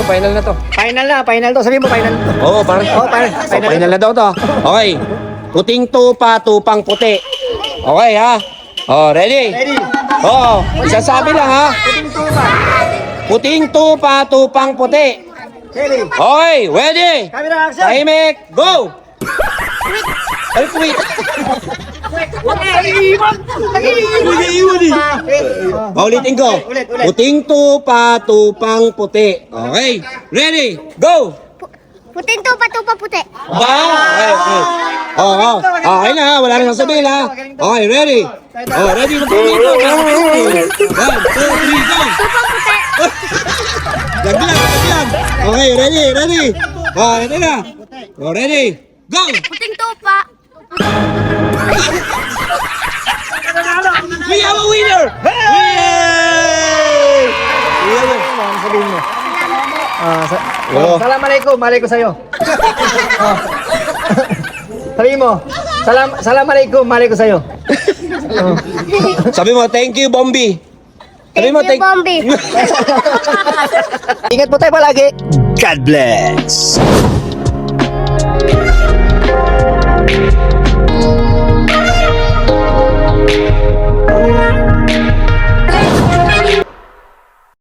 final na to. Final to. Sabi mo final to. Oo, parang. Oh, Final na daw to. Okay. Puting tupa, tupang puti. Okay, ha? Oh, ready? Ready. Oo, sasabi lang, ha? Puting tupa. Puting tupa, tupang puti. Ready. Okay, ready? Camera action. Tahimik, go! Ay, wait. Paulitin ko. Ulit. Puting tupa, tupang puti. Okay, ready? Go! Puting tupa puti. Wow! Okay. Oo. Okay na, ha? Wala nang sasabihin, ha? Okay, ready? Oh, ready na po dito. 1, 2, 3, go! Tupang puti. Lagyan. Okay, ready? Oh, ready na. Oh, ready? Go! Puting tupa. We have a winner! Yay! Ano sabihin mo? Oo. Assalamualaikum. Malaikum sa'yo. Oh. Sabihin mo. Assalamualaikum. Malaikum sa'yo. Oh. Sabi mo, thank you, Bombi. Sabi mo, Thank you, Bombi. Ingat po tayo palagi. God bless.